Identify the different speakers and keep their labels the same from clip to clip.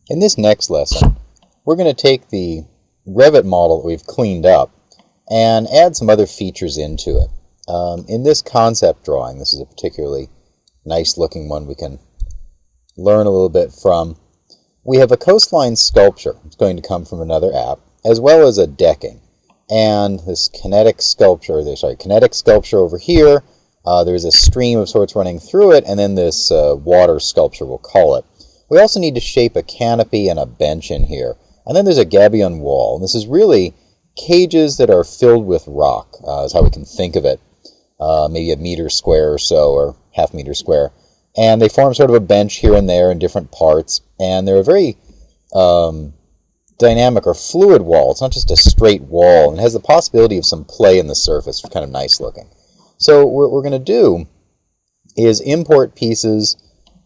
Speaker 1: In this next lesson, we're going to take the Revit model that we've cleaned up and add some other features into it. In this concept drawing, this is a particularly nice looking one we can learn a little bit from. We have a coastline sculpture. It's going to come from another app, as well as a decking. And this kinetic sculpture over here. There's a stream of sorts running through it, and then this water sculpture, we'll call it. We also need to shape a canopy and a bench in here. And then there's a gabion wall. And this is really cages that are filled with rock, is how we can think of it. Maybe a meter square or so, or half meter square. And they form sort of a bench here and there in different parts. And they're a very dynamic or fluid wall. It's not just a straight wall. And it has the possibility of some play in the surface, which is kind of nice looking. So what we're going to do is import pieces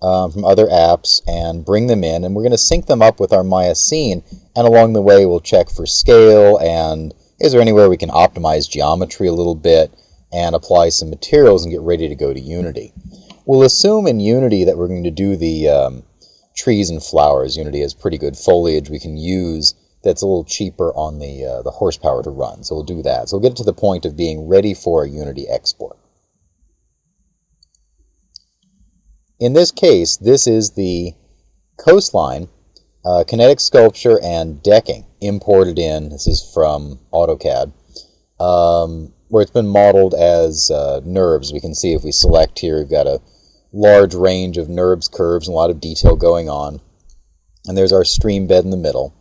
Speaker 1: from other apps and bring them in, and we're going to sync them up with our Maya scene, and along the way we'll check for scale and is there anywhere we can optimize geometry a little bit and apply some materials and get ready to go to Unity. We'll assume in Unity that we're going to do the trees and flowers. Unity has pretty good foliage we can use that's a little cheaper on the horsepower to run, so we'll do that. So we'll get to the point of being ready for a Unity export. In this case, this is the coastline, kinetic sculpture, and decking imported in. This is from AutoCAD, where it's been modeled as NURBS. We can see if we select here, we've got a large range of NURBS curves and a lot of detail going on. And there's our stream bed in the middle.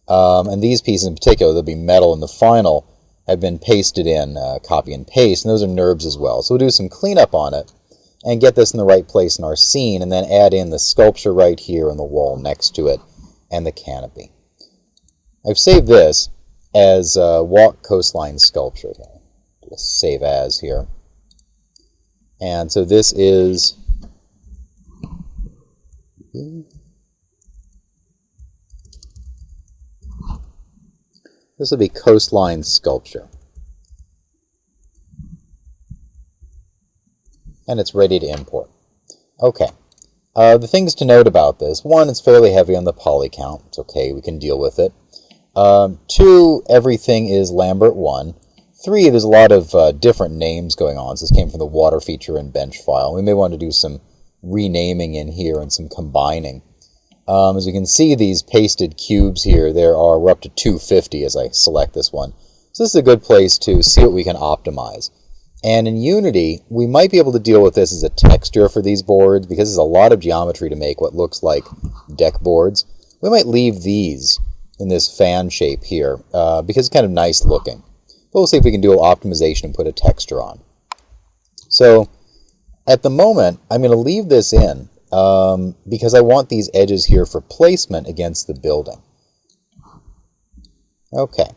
Speaker 1: And these pieces in particular, there'll be metal in the final, have been pasted in, copy and paste, and those are NURBS as well. So we'll do some cleanup on it and get this in the right place in our scene, and then add in the sculpture right here on the wall next to it, and the canopy. I've saved this as walk coastline sculpture. Just save as here. And so this is this will be coastline sculpture. And it's ready to import. Okay. The things to note about this: one, it's fairly heavy on the poly count. It's okay, we can deal with it. Two, everything is Lambert 1. Three, there's a lot of different names going on. So this came from the water feature and bench file. We may want to do some renaming in here and some combining. As you can see, these pasted cubes here, we're up to 250 as I select this one. So this is a good place to see what we can optimize. And in Unity, we might be able to deal with this as a texture for these boards, because there's a lot of geometry to make what looks like deck boards. We might leave these in this fan shape here, because it's kind of nice looking. But we'll see if we can do a little optimization and put a texture on. So at the moment, I'm going to leave this in because I want these edges here for placement against the building. Okay,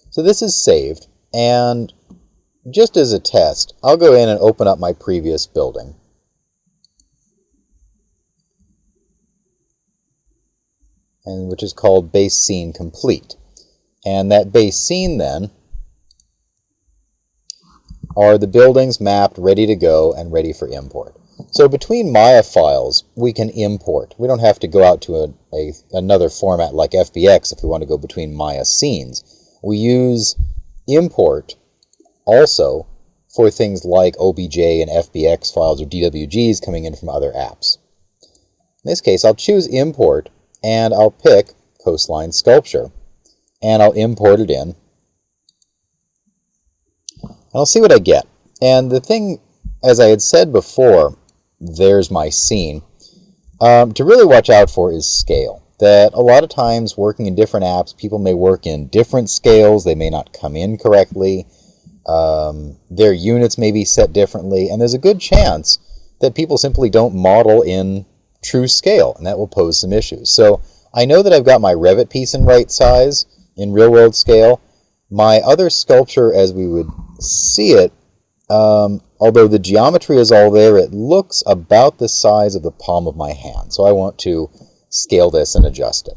Speaker 1: so this is saved, and just as a test, I'll go in and open up my previous building. Which is called Base Scene Complete. And that base scene then are the buildings mapped, ready to go, and ready for import. So between Maya files, we can import. We don't have to go out to another format like FBX if we want to go between Maya scenes. We use import also for things like OBJ and FBX files or DWGs coming in from other apps. In this case, I'll choose import, and I'll pick coastline sculpture, and I'll import it in. And I'll see what I get. And the thing, as I had said before, there's my scene. To really watch out for is scale. That a lot of times working in different apps, people may work in different scales, they may not come in correctly. Their units may be set differently, and there's a good chance that people simply don't model in true scale, and that will pose some issues. So I know that I've got my Revit piece in right size, in real-world scale. My other sculpture, as we would see it, although the geometry is all there, it looks about the size of the palm of my hand. So I want to scale this and adjust it.